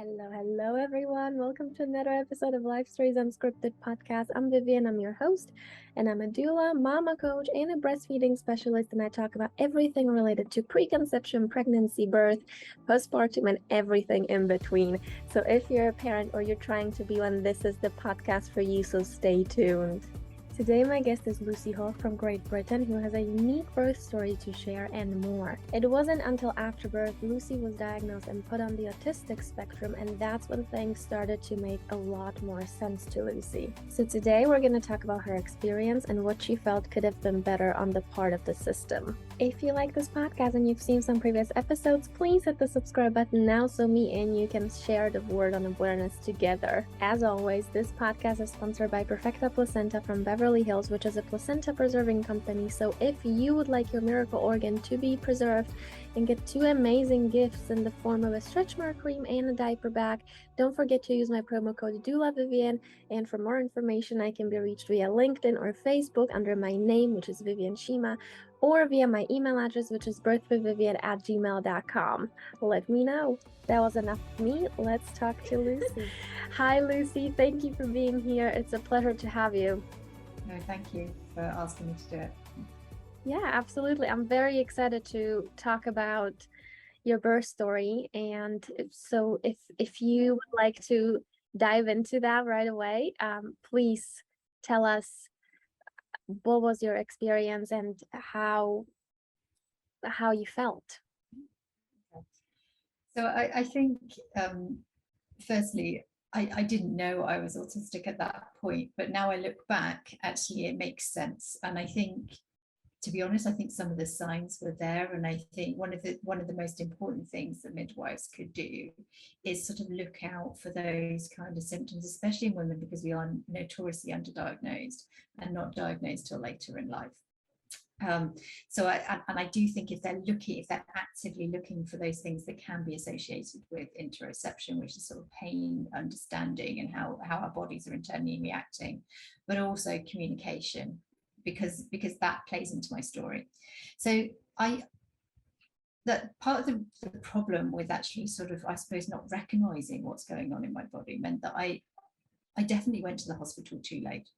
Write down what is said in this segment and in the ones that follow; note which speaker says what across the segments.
Speaker 1: Hello, everyone. Welcome to another episode of Life Stories Unscripted podcast. I'm Viviane, I'm your host, and I'm a doula, mama coach, and a breastfeeding specialist. And I talk about everything related to preconception, pregnancy, birth, postpartum, and everything in between. So if you're a parent or you're trying to be one, this is the podcast for you. So stay tuned. Today, my guest is Lucy Hoch from Great Britain, who has a unique birth story to share and more. It wasn't until after birth Lucy was diagnosed and put on the autistic spectrum, and that's when things started to make a lot more sense to Lucy. So today, we're going to talk about her experience and what she felt could have been better on the part of the system. If you like this podcast and you've seen some previous episodes, please hit the subscribe button now so me and you can share the word on awareness together. As always, this podcast is sponsored by Perfecta Placenta from Beverly Hills, which is a placenta preserving company. So if you would like your miracle organ to be preserved and get two amazing gifts in the form of a stretch mark cream and a diaper bag, don't forget to use my promo code Viviane. And for more information, I can be reached via LinkedIn or Facebook under my name, which is Viviane Schima, or via my email address, which is birthwithviviane@gmail.com. Let me know. That was enough of me. Let's talk to Lucy. Hi, Lucy. Thank you for being here. It's a pleasure to have you.
Speaker 2: No, thank you for asking me to do it.
Speaker 1: Yeah, absolutely. I'm very excited to talk about your birth story. And if you would like to dive into that right away, please tell us what was your experience and how you felt.
Speaker 2: So I think, firstly, I didn't know I was autistic at that point, but now I look back, actually, it makes sense. And I think, to be honest, I think some of the signs were there. And I think one of the most important things that midwives could do is sort of look out for those kind of symptoms, especially in women, because we are notoriously underdiagnosed and not diagnosed till later in life. So I do think if they're actively looking for those things that can be associated with interoception, which is sort of pain, understanding, and how our bodies are internally reacting, but also communication, because that plays into my story. So that part of the problem with actually sort of, I suppose, not recognizing what's going on in my body meant that I definitely went to the hospital too late.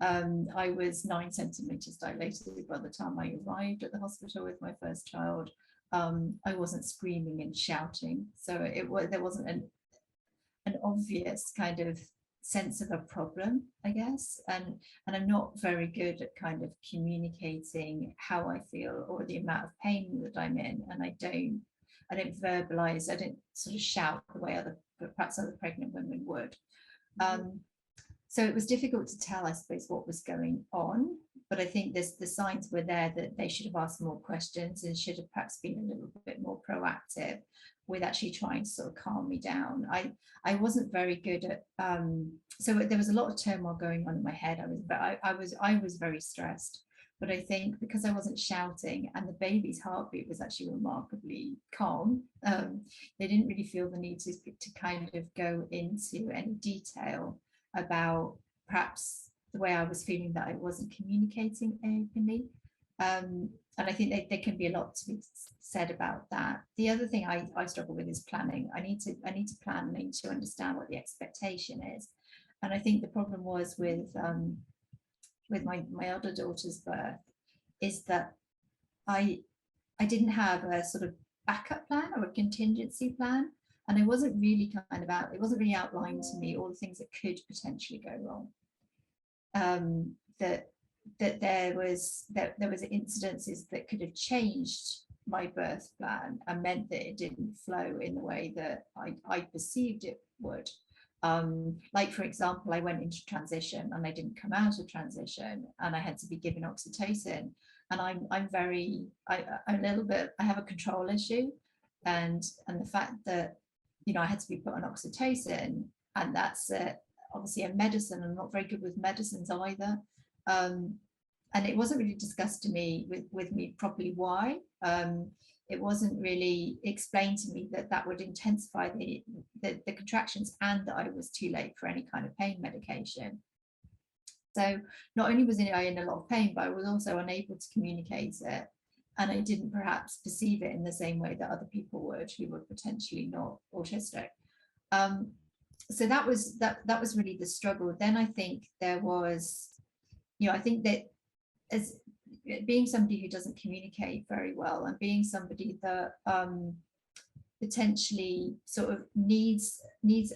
Speaker 2: I was 9 centimeters dilated by the time I arrived at the hospital with my first child. I wasn't screaming and shouting, so there wasn't an obvious kind of sense of a problem, I guess, and I'm not very good at kind of communicating how I feel or the amount of pain that I'm in, and I don't verbalize, I don't sort of shout the way perhaps other pregnant women would. So it was difficult to tell, I suppose, what was going on. But I think the signs were there that they should have asked more questions and should have perhaps been a little bit more proactive with actually trying to sort of calm me down. I wasn't very good at, so there was a lot of turmoil going on in my head. I was very stressed. But I think because I wasn't shouting and the baby's heartbeat was actually remarkably calm, they didn't really feel the need to kind of go into any detail about perhaps the way I was feeling, that I wasn't communicating openly. And I think there can be a lot to be said about that. The other thing I struggle with is planning. I need to plan, I need to understand what the expectation is. And I think the problem was with my elder daughter's birth is that I didn't have a sort of backup plan or a contingency plan. And it wasn't really it wasn't really outlined to me all the things that could potentially go wrong. That there was incidences that could have changed my birth plan and meant that it didn't flow in the way that I perceived it would. Like, for example, I went into transition and I didn't come out of transition and I had to be given oxytocin. And I'm a little bit, I have a control issue. And the fact that, I had to be put on oxytocin, and that's obviously a medicine. I'm not very good with medicines either. And it wasn't really discussed to me with me properly why. It wasn't really explained to me that would intensify the contractions, and that I was too late for any kind of pain medication. So not only was I in a lot of pain, but I was also unable to communicate it. And I didn't perhaps perceive it in the same way that other people would, who were potentially not autistic. So that was really the struggle. Then I think there was, I think that as being somebody who doesn't communicate very well, and being somebody that potentially sort of needs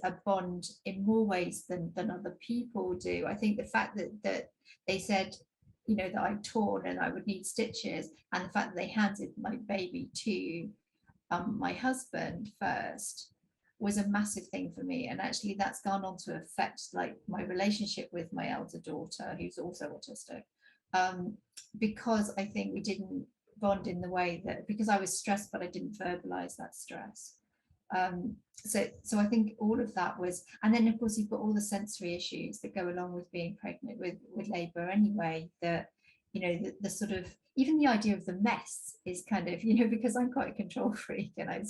Speaker 2: a bond in more ways than other people do. I think the fact that they said, that I'd torn and I would need stitches, and the fact that they handed my baby to my husband first was a massive thing for me. And actually that's gone on to affect like my relationship with my elder daughter, who's also autistic, because I think we didn't bond in the way that, because I was stressed but I didn't verbalize that stress. So I think all of that was, and then of course you've got all the sensory issues that go along with being pregnant with labor anyway, that the sort of, even the idea of the mess is kind of, because I'm quite a control freak, and I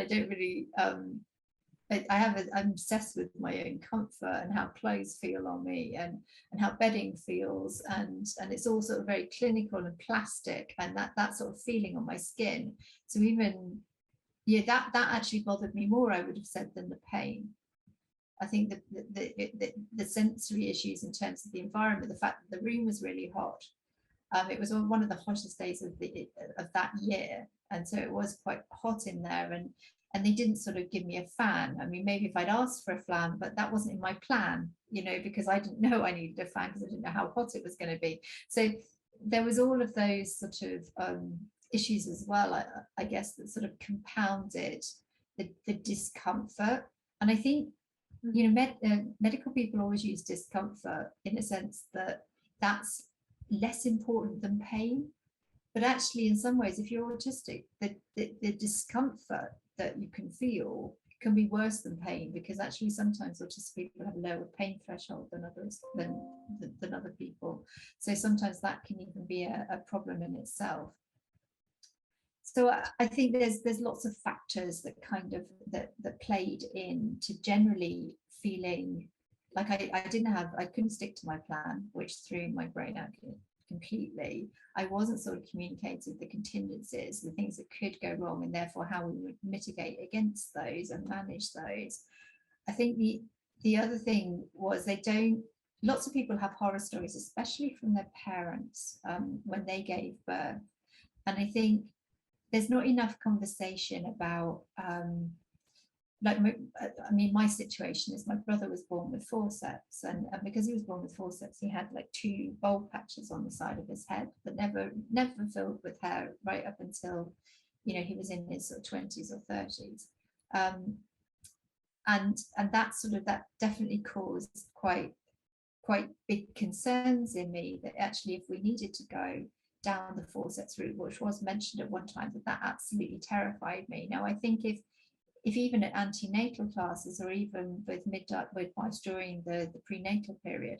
Speaker 2: don't really I'm obsessed with my own comfort and how clothes feel on me, and how bedding feels, and it's all sort of very clinical and plastic, and that sort of feeling on my skin. So even that actually bothered me more, I would have said, than the pain. I think the sensory issues in terms of the environment, the fact that the room was really hot. It was on one of the hottest days of that year, and so it was quite hot in there, and they didn't sort of give me a fan. I mean, maybe if I'd asked for a fan, but that wasn't in my plan, because I didn't know I needed a fan, because I didn't know how hot it was going to be. So there was all of those sort of issues as well, I guess, that sort of compounded the discomfort. And I think, medical people always use discomfort in a sense that that's less important than pain. But actually, in some ways, if you're autistic, the discomfort that you can feel can be worse than pain, because actually sometimes autistic people have a lower pain threshold than other people. So sometimes that can even be a problem in itself. So I think there's lots of factors that kind of that played in to generally feeling like I couldn't stick to my plan, which threw my brain out completely. I wasn't sort of communicating the contingencies, the things that could go wrong, and therefore how we would mitigate against those and manage those. I think the other thing was lots of people have horror stories, especially from their parents, when they gave birth. And I think there's not enough conversation about my situation is my brother was born with forceps, and because he was born with forceps, he had like 2 bald patches on the side of his head that never filled with hair right up until he was in his sort of 20s or 30s, and that definitely caused quite big concerns in me, that actually if we needed to go down the forceps route, which was mentioned at one time, that absolutely terrified me. Now I think if even at antenatal classes, or even with midwives during the prenatal period,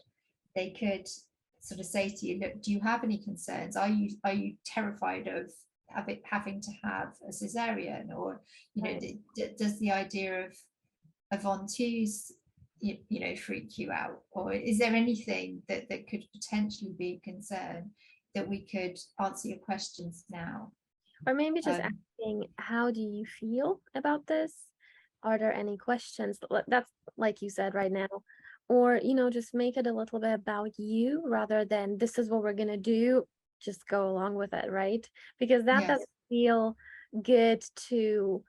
Speaker 2: they could sort of say to you, look, do you have any concerns? Are you terrified of having to have a cesarean? Or does the idea of on-twos freak you out? Or is there anything that could potentially be a concern, that we could answer your questions now?
Speaker 1: Or maybe just asking, how do you feel about this? Are there any questions? That's like you said right now. Or, just make it a little bit about you, rather than this is what we're going to do. Just go along with it, right? Because that doesn't feel good to,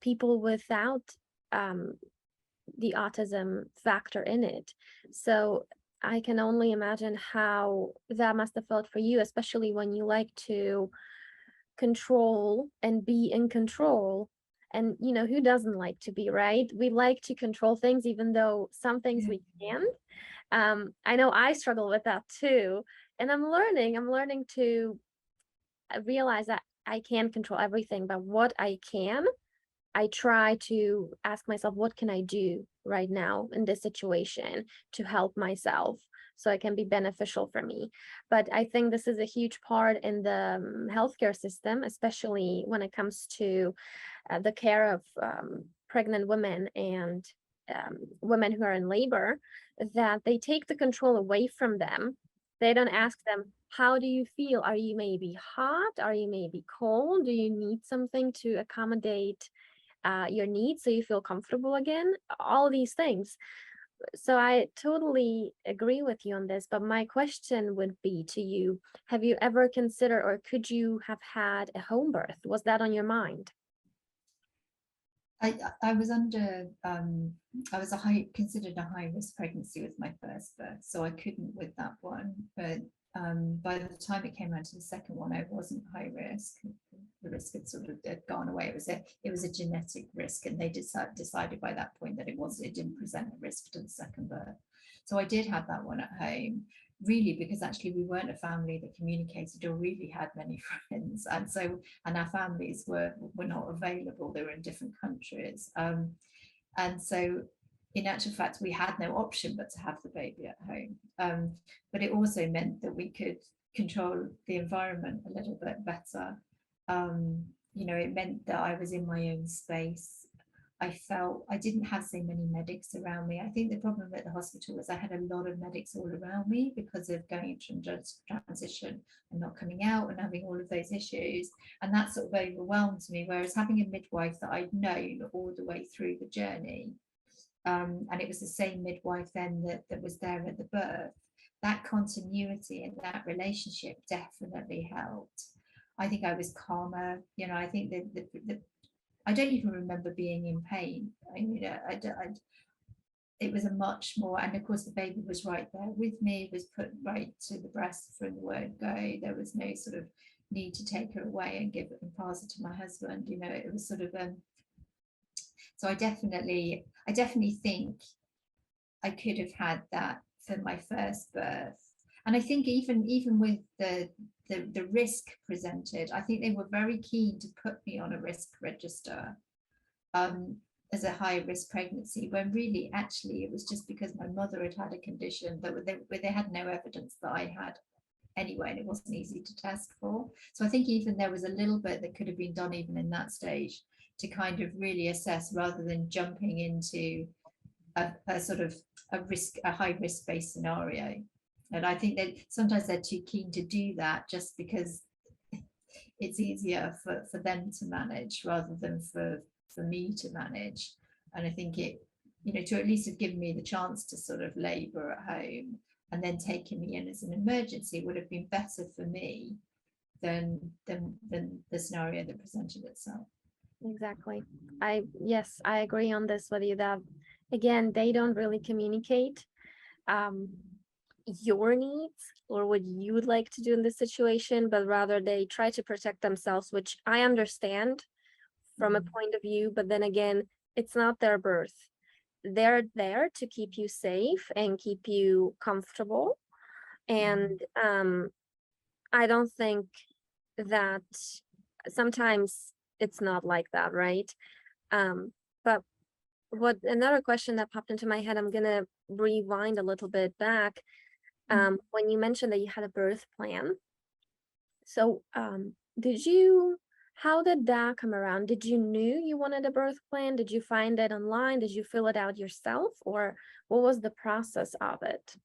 Speaker 1: people without the autism factor in it. So I can only imagine how that must have felt for you, especially when you like to control and be in control. And who doesn't like to be, right? We like to control things, even though some things we can't. I know I struggle with that too, and I'm learning to realize that I can't control everything, but what I can, I try to ask myself, what can I do right now in this situation to help myself so it can be beneficial for me? But I think this is a huge part in the healthcare system, especially when it comes to the care of pregnant women and women who are in labor, that they take the control away from them. They don't ask them, how do you feel? Are you maybe hot? Are you maybe cold? Do you need something to accommodate your needs so you feel comfortable again, all these things. So I totally agree with you on this, but my question would be to you, have you ever considered, or could you have had a home birth? Was that on your mind?
Speaker 2: I was under I was considered a high risk pregnancy with my first birth, so I couldn't with that one. But by the time it came around to the second one, I wasn't high risk. The risk had gone away. It was a genetic risk, and they decided by that point that it didn't present a risk to the second birth. So I did have that one at home, really, because actually we weren't a family that communicated or really had many friends, and our families were not available. They were in different countries, and so in actual fact we had no option but to have the baby at home. But it also meant that we could control the environment a little bit better. It meant that I was in my own space. I felt I didn't have so many medics around me. I think the problem at the hospital was I had a lot of medics all around me because of going into transition and not coming out and having all of those issues. And that sort of overwhelmed me. Whereas having a midwife that I'd known all the way through the journey, and it was the same midwife then that was there at the birth, that continuity and that relationship definitely helped. I think I was calmer. I think the I don't even remember being in pain. It was a much more, and of course the baby was right there with me, was put right to the breast from the word go. There was no sort of need to take her away and give it and pass it to my husband. It was sort of so I definitely think I could have had that for my first birth. And I think even with the risk presented, I think they were very keen to put me on a risk register as a high risk pregnancy, when really actually it was just because my mother had a condition that they had no evidence that I had anyway, and it wasn't easy to test for. So I think even there was a little bit that could have been done even in that stage to kind of really assess, rather than jumping into a sort of a high risk based scenario. And I think that sometimes they're too keen to do that just because it's easier for them to manage rather than for me to manage. And I think to at least have given me the chance to sort of labour at home and then taking me in as an emergency would have been better for me than the scenario that presented itself.
Speaker 1: Exactly. Yes, I agree on this with you that, again, they don't really communicate your needs or what you would like to do in this situation, but rather they try to protect themselves, which I understand from a point of view, but then again, it's not their birth. They're there to keep you safe and keep you comfortable. And I don't think that sometimes it's not like that, right? But another question that popped into my head, I'm gonna rewind a little bit back. When you mentioned that you had a birth plan, so how did that come around? Did you knew you wanted a birth plan? Did you find it online? Did you fill it out yourself, or what was the process of it?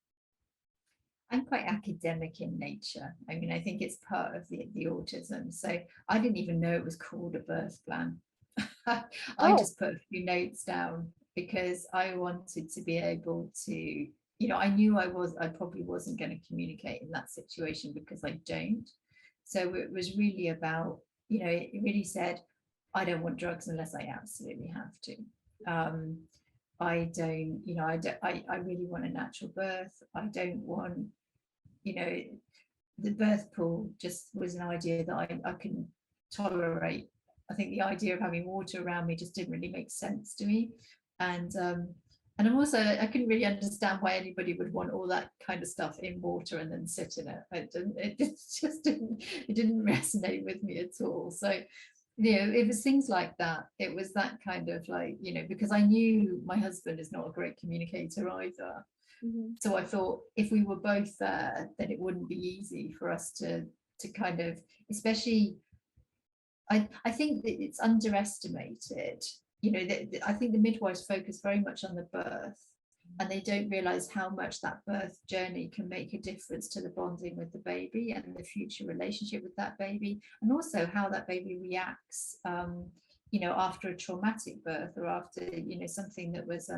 Speaker 2: I'm quite academic in nature. I mean, I think it's part of the autism. So I didn't even know it was called a birth plan. I just put a few notes down because I wanted to be able to, I knew I probably wasn't going to communicate in that situation because I don't. So it was really about, it really said, I don't want drugs unless I absolutely have to. I don't, I really want a natural birth. I don't want, the birth pool just was an idea that I couldn't tolerate. I think the idea of having water around me just didn't really make sense to me. And I'm also, I couldn't really understand why anybody would want all that kind of stuff in water and then sit in it. It didn't resonate with me at all. So, it was things like that. It was that kind of like, because I knew my husband is not a great communicator either. So I thought if we were both there, then it wouldn't be easy for us to kind of, especially, I think that it's underestimated. I think the midwives focus very much on the birth, and they don't realize how much that birth journey can make a difference to the bonding with the baby and the future relationship with that baby, and also how that baby reacts you know, after a traumatic birth, or after, you know, something that was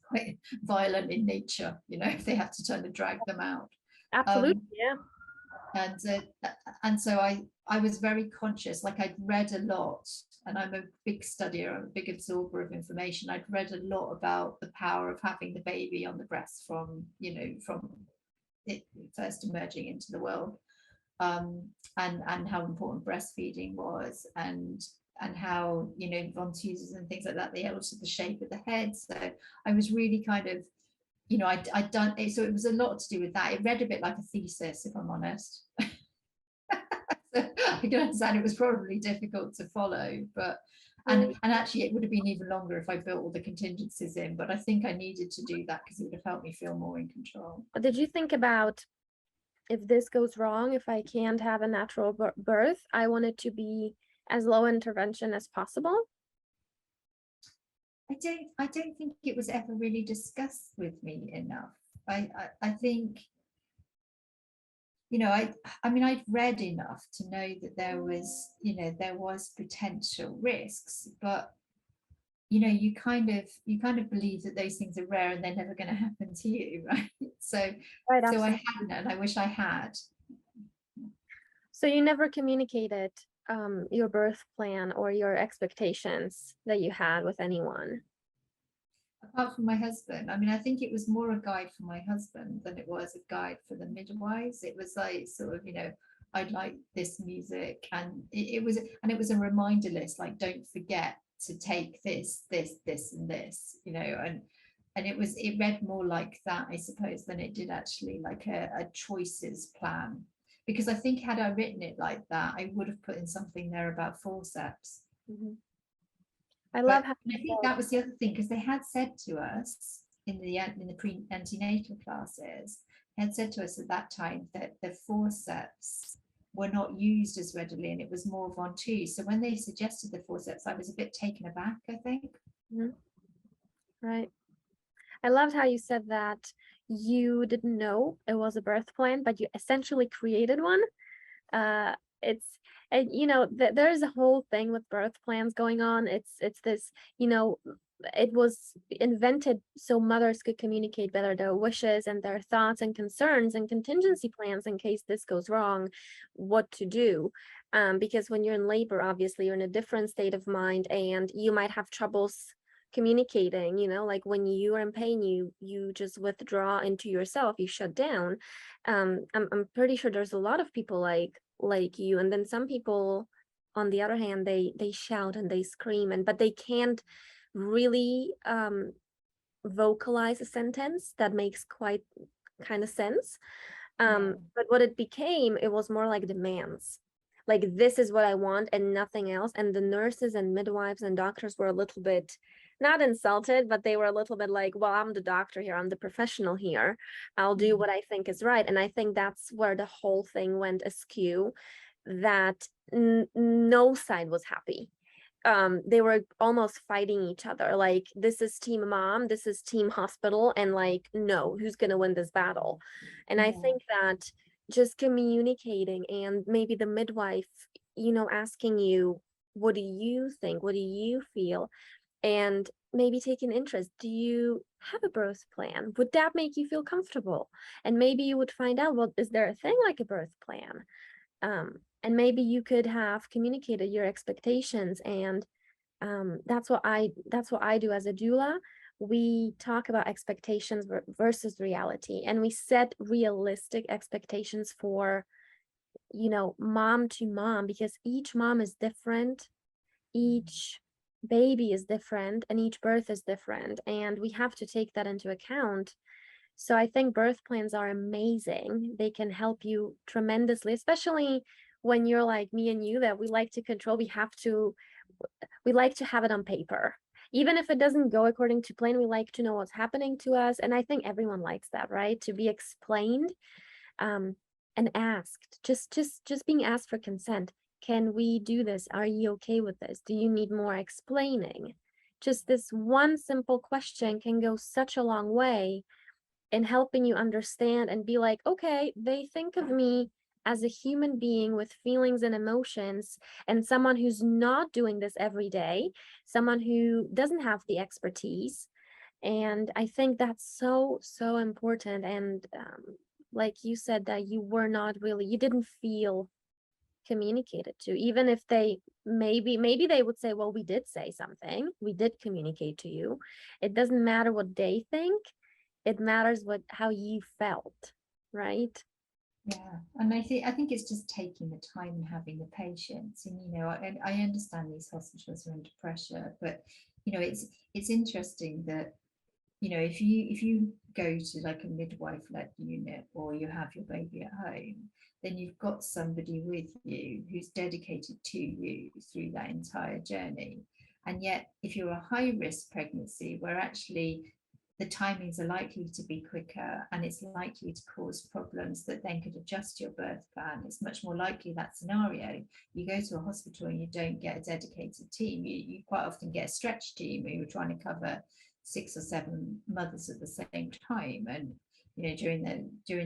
Speaker 2: quite violent in nature, you know, if they had to kind of drag them out.
Speaker 1: Absolutely,
Speaker 2: Um,
Speaker 1: yeah.
Speaker 2: and so I was very conscious, like I'd read a lot, and I'm a big studier, I'm a big absorber of information. I'd read a lot about the power of having the baby on the breast from, you know, from it first emerging into the world, um, and how important breastfeeding was, and how, you know, Von-Teusers and things like that, they alter the shape of the head. So I was really kind of, you know, I'd done it, so it was a lot to do with that. It read a bit like a thesis, if I'm honest. So I can understand it was probably difficult to follow, but and actually it would have been even longer if I built all the contingencies in, but I think I needed to do that because it would have helped me feel more in control.
Speaker 1: Did you think about, if this goes wrong, if I can't have a natural birth, I want it to be as low intervention as possible?
Speaker 2: I don't think it was ever really discussed with me enough. I think, you know, I mean, I'd read enough to know that there was, you know, there was potential risks, but you know, you kind of believe that those things are rare and they're never going to happen to you, right? So
Speaker 1: Right,
Speaker 2: so I
Speaker 1: absolutely.
Speaker 2: hadn't, and I wish I had.
Speaker 1: So you never communicated your birth plan or your expectations that you had with anyone?
Speaker 2: Apart from my husband, I mean, I think it was more a guide for my husband than it was a guide for the midwives. It was like sort of, you know, I'd like this music, and it was a reminder list, like don't forget to take this, and this, you know, and it read more like that, I suppose, than it did actually like a choices plan. Because I think had I written it like that, I would have put in something there about forceps.
Speaker 1: Mhm. I love
Speaker 2: But
Speaker 1: how
Speaker 2: I
Speaker 1: you
Speaker 2: think
Speaker 1: said,
Speaker 2: that was the other thing, because they had said to us in the pre-antenatal classes, they had said to us at that time that the forceps were not used as readily, and it was more Ventouse. So when they suggested the forceps, I was a bit taken aback, I think.
Speaker 1: mhm, right. I loved how you said that you didn't know it was a birth plan, but you essentially created one. It's, and you know, there's a whole thing with birth plans going on. It's this, you know, it was invented so mothers could communicate better their wishes and their thoughts and concerns and contingency plans in case this goes wrong, what to do. Because when you're in labor, obviously you're in a different state of mind and you might have troubles communicating, you know, like when you are in pain, you just withdraw into yourself, you shut down. I'm pretty sure there's a lot of people like you, and then some people on the other hand, they shout and they scream, and but they can't really vocalize a sentence that makes quite kind of sense.
Speaker 2: Yeah.
Speaker 1: But what it became, it was more like demands, like this is what I want and nothing else. And the nurses and midwives and doctors were a little bit not insulted, but they were a little bit like, well, I'm the doctor here, I'm the professional here, I'll do what I think is right. And I think that's where the whole thing went askew, that no side was happy. They were almost fighting each other, like this is team mom, this is team hospital, and like no, who's going to win this battle? And I
Speaker 2: Yeah.
Speaker 1: think that just communicating, and maybe the midwife, you know, asking you, what do you think, what do you feel, and maybe take an interest. Do you have a birth plan? Would that make you feel comfortable? And maybe you would find out, well, is there a thing like a birth plan? And maybe you could have communicated your expectations. And that's what I do as a doula. We talk about expectations versus reality, and we set realistic expectations for, you know, mom to mom, because each mom is different, each baby is different, and each birth is different, and we have to take that into account. So I think birth plans are amazing. They can help you tremendously, especially when you're like me and you, that we like to control. We like to have it on paper. Even if it doesn't go according to plan, we like to know what's happening to us. And I think everyone likes that, right? To be explained, um, and asked, just being asked for consent. Can we do this? Are you okay with this? Do you need more explaining? Just this one simple question can go such a long way in helping you understand and be like, okay, they think of me as a human being with feelings and emotions, and someone who's not doing this every day, someone who doesn't have the expertise. And I think that's so, so important. And like you said, that you were not really, you didn't feel communicated to, even if they maybe they would say, well, we did say something, we did communicate to you. It doesn't matter what they think, it matters what how you felt, right?
Speaker 2: Yeah, and I think it's just taking the time and having the patience. And I understand these hospitals are under pressure, but it's interesting that if you go to like a midwife-led unit, or you have your baby at home, then you've got somebody with you who's dedicated to you through that entire journey. And yet, if you're a high-risk pregnancy, where actually the timings are likely to be quicker and it's likely to cause problems that then could adjust your birth plan, it's much more likely that scenario. You go to a hospital and you don't get a dedicated team. You quite often get a stretch team where you're trying to cover 6 or 7 mothers at the same time, and during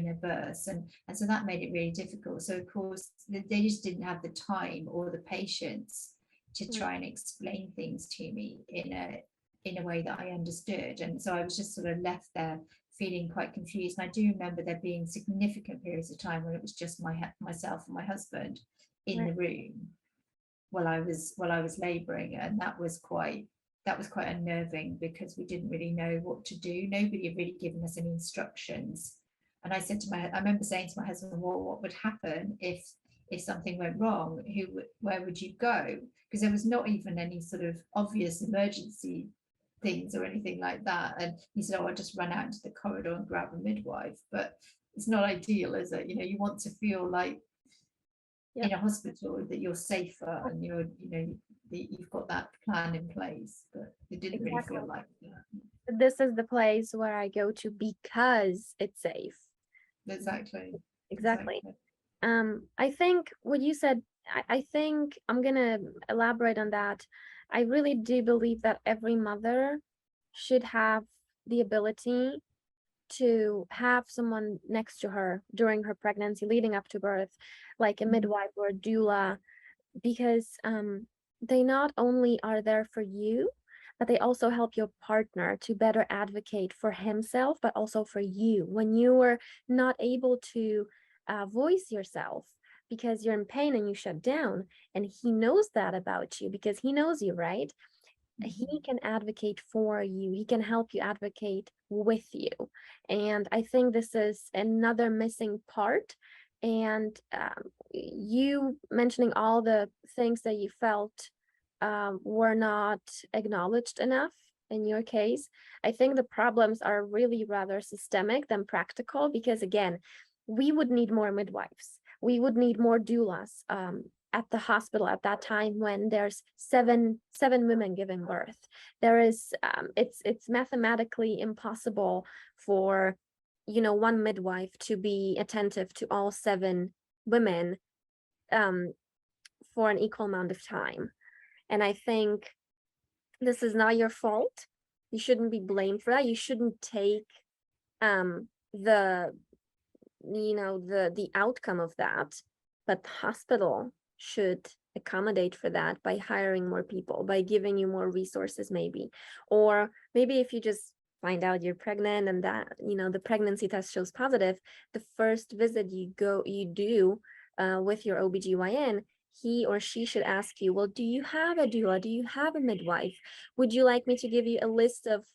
Speaker 2: their births, and so that made it really difficult. So of course they just didn't have the time or the patience to
Speaker 1: Mm.
Speaker 2: try and explain things to me in a way that I understood. And so I was just sort of left there feeling quite confused. And I do remember there being significant periods of time when it was just myself and my husband in
Speaker 1: Right.
Speaker 2: the room while I was laboring, and that was quite unnerving, because we didn't really know what to do. Nobody had really given us any instructions. And I remember saying to my husband, well, what would happen if something went wrong? Where would you go? Because there was not even any sort of obvious emergency things or anything like that. And he said, oh, I'll just run out into the corridor and grab a midwife. But it's not ideal, is it? You want to feel like
Speaker 1: Yep.
Speaker 2: in a hospital that you're safer, and you've got that plan in place, but it didn't really
Speaker 1: Exactly.
Speaker 2: feel like that.
Speaker 1: This is the place where I go to because it's safe.
Speaker 2: Exactly.
Speaker 1: Exactly.
Speaker 2: Exactly.
Speaker 1: I think what you said, I think I'm gonna elaborate on that. I really do believe that every mother should have the ability to have someone next to her during her pregnancy leading up to birth, like a
Speaker 2: Mhm.
Speaker 1: midwife or a doula, because they not only are there for you, but they also help your partner to better advocate for himself, but also for you when you were not able to voice yourself because you're in pain and you shut down. And he knows that about you because he knows you, right? He
Speaker 2: Mhm.
Speaker 1: can advocate for you, he can help you advocate with you. And I think this is another missing part. And you mentioning all the things that you felt were not acknowledged enough in your case, I think the problems are really rather systemic than practical, because again, we would need more midwives, we would need more doulas at the hospital at that time when there's seven women giving birth. There is it's mathematically impossible for one midwife to be attentive to all 7 women um, for an equal amount of time. And I think this is not your fault. You shouldn't be blamed for that. You shouldn't take the the outcome of that, but the hospital should accommodate for that by hiring more people, by giving you more resources maybe. Or maybe if you just find out you're pregnant and that the pregnancy test shows positive, the first visit you do with your OBGYN, he or she should ask you, well, do you have a doula, do you have a midwife, would you like me to give you a list of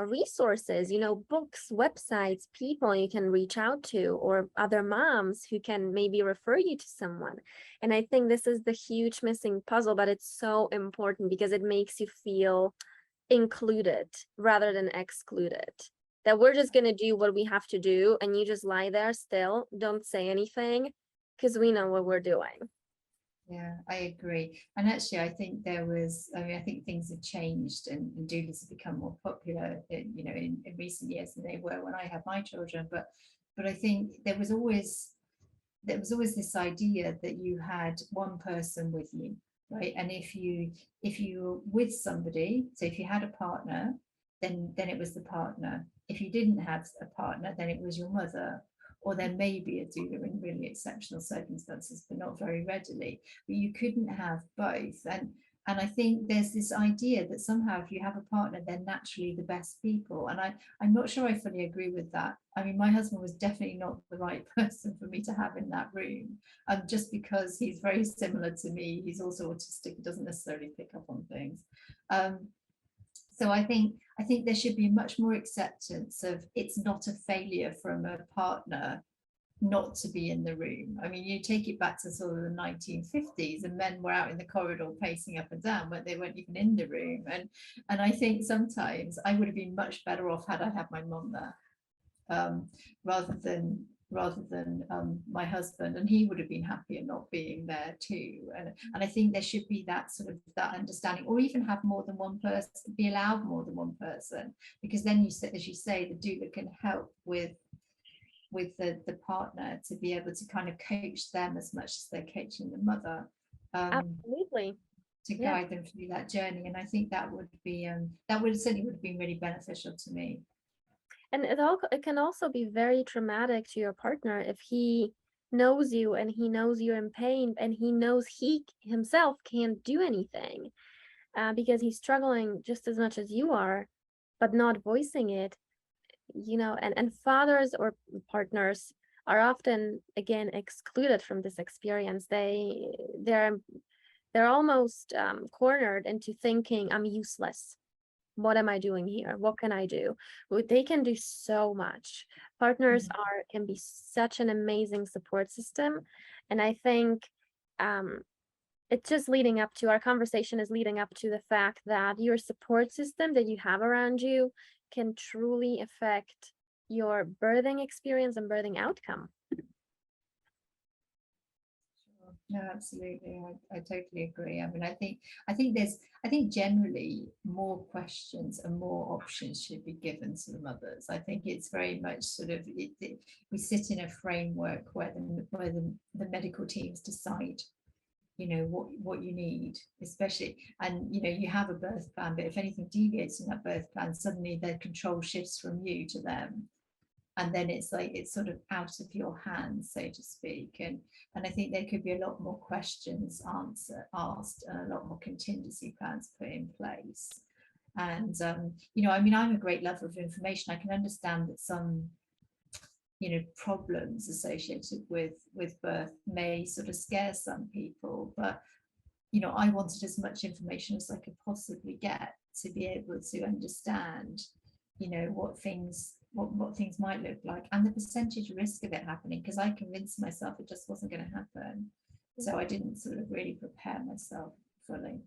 Speaker 1: resources, books, websites, people you can reach out to, or other moms who can maybe refer you to someone. And I think this is the huge missing puzzle, but it's so important because it makes you feel included rather than excluded. That we're just going to do what we have to do, and you just lie there still, don't say anything, because we know what we're doing.
Speaker 2: Yeah, I agree. And actually, I think things have changed, and doulas have become more popular in recent years than they were when I had my children. But I think there was always this idea that you had one person with you, right? And if you were with somebody, so if you had a partner, then it was the partner. If you didn't have a partner, then it was your mother, or there may be a doula in really exceptional circumstances, but not very readily. But you couldn't have both. And I think there's this idea that somehow if you have a partner, they're naturally the best people. And I'm not sure I fully agree with that. I mean, my husband was definitely not the right person for me to have in that room. Just because he's very similar to me, he's also autistic, he doesn't necessarily pick up on things. So I think there should be much more acceptance of it's not a failure from a partner not to be in the room. I mean, you take it back to sort of the 1950s and men were out in the corridor pacing up and down, but they weren't even in the room. And I think sometimes I would have been much better off had I had my mum there, rather than my husband, and he would have been happier not being there too. And I think there should be that sort of that understanding, or even have more than one person, be allowed more than one person, because then you say, as you say, the doula can help with the partner to be able to kind of coach them as much as they're coaching the mother,
Speaker 1: Absolutely.
Speaker 2: to guide them through that journey. And I think that would be certainly would have been really beneficial to me.
Speaker 1: And it can also be very traumatic to your partner if he knows you and he knows you're in pain and he knows he himself can't do anything, because he's struggling just as much as you are, but not voicing it. And fathers or partners are often, again, excluded from this experience. They're almost cornered into thinking, I'm useless. What am I doing here? What can I do? They can do so much. Partners can be such an amazing support system. And I think it's just leading up to, our conversation is leading up to the fact that your support system that you have around you can truly affect your birthing experience and birthing outcome.
Speaker 2: No, absolutely. I totally agree. I mean, I think generally more questions and more options should be given to the mothers. I think it's very much sort of we sit in a framework where the medical teams decide, what you need, especially, and you have a birth plan, but if anything deviates in that birth plan, suddenly the control shifts from you to them. And then it's like it's sort of out of your hands, so to speak. And I think there could be a lot more questions asked, and a lot more contingency plans put in place. And I mean, I'm a great lover of information. I can understand that some problems associated with birth may sort of scare some people, but I wanted as much information as I could possibly get to be able to understand what things might look like, and the percentage risk of it happening, because I convinced myself it just wasn't going to happen. So I didn't sort of really prepare myself fully.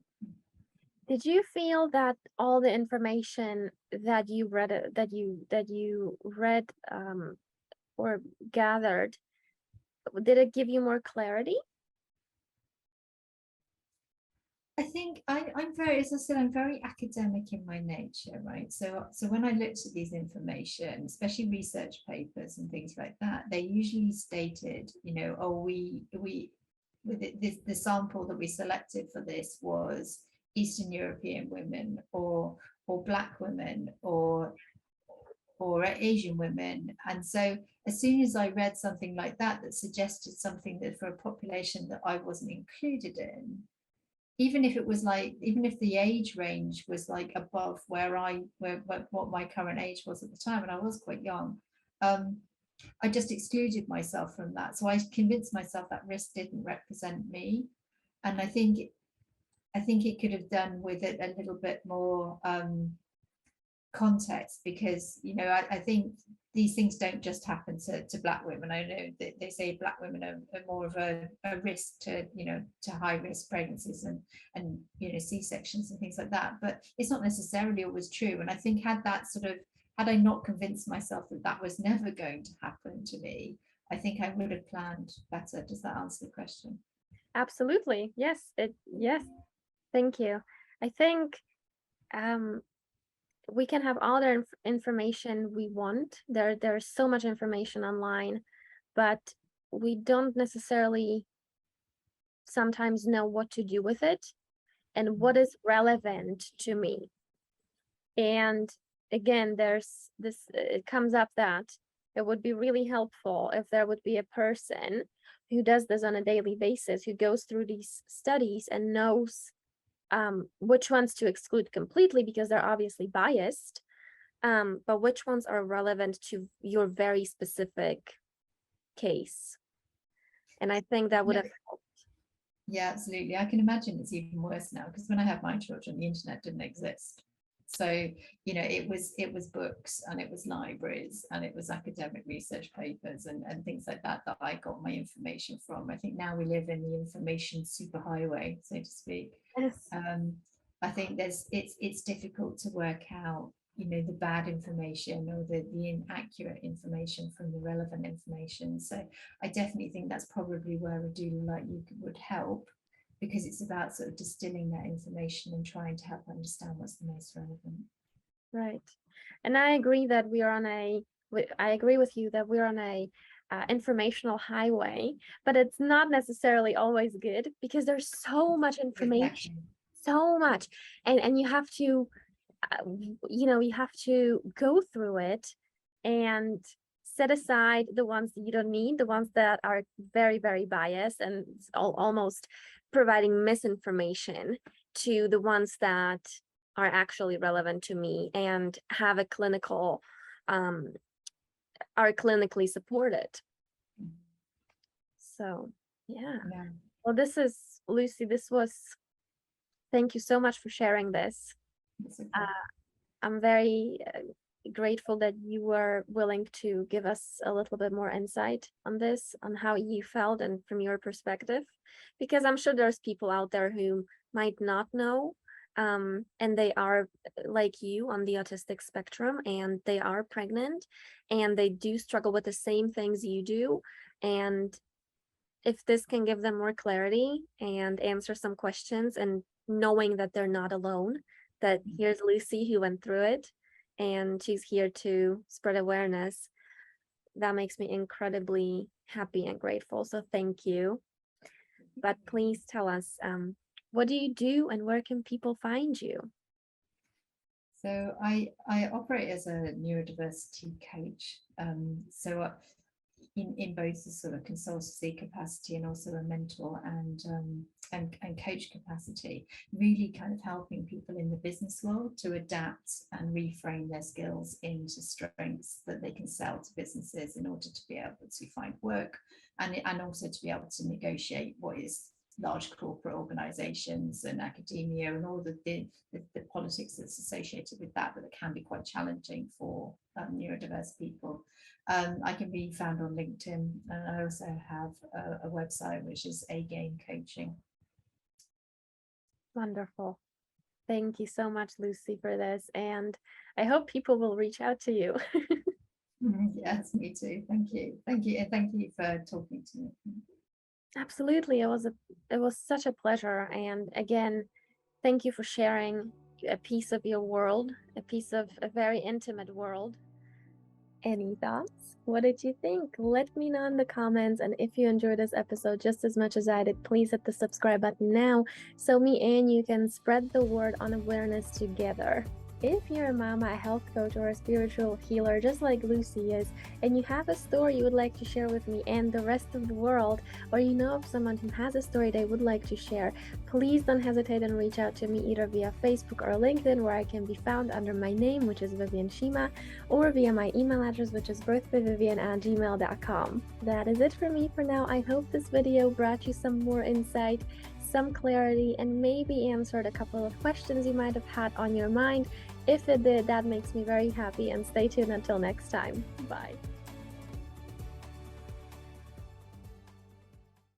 Speaker 1: Did you feel that all the information that you read or gathered, did it give you more clarity?
Speaker 2: I think I'm very, as I said, I'm very academic in my nature, right? So when I looked at these information, especially research papers and things like that, they usually stated, the sample that we selected for this was Eastern European women or Black women or Asian women. And so as soon as I read something like that suggested something that for a population that I wasn't included in, even if the age range was like above what my current age was at the time, and I was quite young, I just excluded myself from that. So I convinced myself that risk didn't represent me. And I think it could have done with it a little bit more context, because I think these things don't just happen to Black women. I know that they say Black women are more of a risk to high risk pregnancies and C-sections and things like that, but it's not necessarily always true. And I think had I not convinced myself that was never going to happen to me, I think I would have planned better. Does that answer the question?
Speaker 1: Absolutely. Yes. Yes. Thank you. I think we can have all the information we want. There's so much information online, but we don't necessarily sometimes know what to do with it and what is relevant to me. And again, there's this, it comes up that it would be really helpful if there would be a person who does this on a daily basis, who goes through these studies and knows which ones to exclude completely because they're obviously biased, but which ones are relevant to your very specific case. And I think that would have helped.
Speaker 2: Yeah, absolutely. I can imagine it's even worse now, because when I had my children, the internet didn't exist. So, you know, it was books, and it was libraries, and it was academic research papers and things like that I got my information from. I think now we live in the information superhighway, so to speak.
Speaker 1: Yes.
Speaker 2: I think it's difficult to work out, you know, the bad information or the inaccurate information from the relevant information. So I definitely think that's probably where a doula like you would help, because it's about sort of distilling that information and trying to help understand what's the most relevant.
Speaker 1: Right. And I agree that I agree with you that we're on a informational highway, but it's not necessarily always good because there's so much information, exactly. So much, and you have to, you have to go through it and set aside the ones that you don't need, the ones that are very, very biased and almost providing misinformation, to the ones that are actually relevant to me and have a clinical, are clinically supported. So, yeah. Well, this is, Lucy, thank you so much for sharing this. Okay. I'm very grateful that you were willing to give us a little bit more insight on this, on how you felt and from your perspective, because I'm sure there's people out there who might not know, and they are like you on the autistic spectrum, and they are pregnant and they do struggle with the same things you do. And if this can give them more clarity and answer some questions, and knowing that they're not alone, that here's Lucy who went through it and she's here to spread awareness, that makes me incredibly happy and grateful. So thank you. But please tell us, what do you do and where can people find you?
Speaker 2: So I operate as a neurodiversity coach. So in both the sort of consultancy capacity and also a mentor and coach capacity, really kind of helping people in the business world to adapt and reframe their skills into strengths that they can sell to businesses in order to be able to find work, and also to be able to negotiate what is large corporate organizations and academia and all the politics that's associated with that can be quite challenging for neurodiverse people. I can be found on LinkedIn, and I also have a website which is A-Game Coaching.
Speaker 1: Wonderful. Thank you so much, Lucy, for this, and I hope people will reach out to you.
Speaker 2: Yes, me too. Thank you, and thank you for talking to me.
Speaker 1: Absolutely, it was such a pleasure, and again, thank you for sharing a piece of your world, a piece of a very intimate world. Any thoughts? What did you think? Let me know in the comments, and if you enjoyed this episode just as much as I did, please hit the subscribe button now so me and you can spread the word on awareness together. If you're a mama, a health coach, or a spiritual healer just like Lucy is, and you have a story you would like to share with me and the rest of the world, or you know of someone who has a story they would like to share, please don't hesitate and reach out to me either via Facebook or LinkedIn, where I can be found under my name, which is Viviane Schima, or via my email address, which is birthbyviviane@gmail.com. That is it for me for now. I hope this video brought you some more insight, some clarity, and maybe answered a couple of questions you might have had on your mind. If it did, that makes me very happy, and stay tuned until next time. Bye.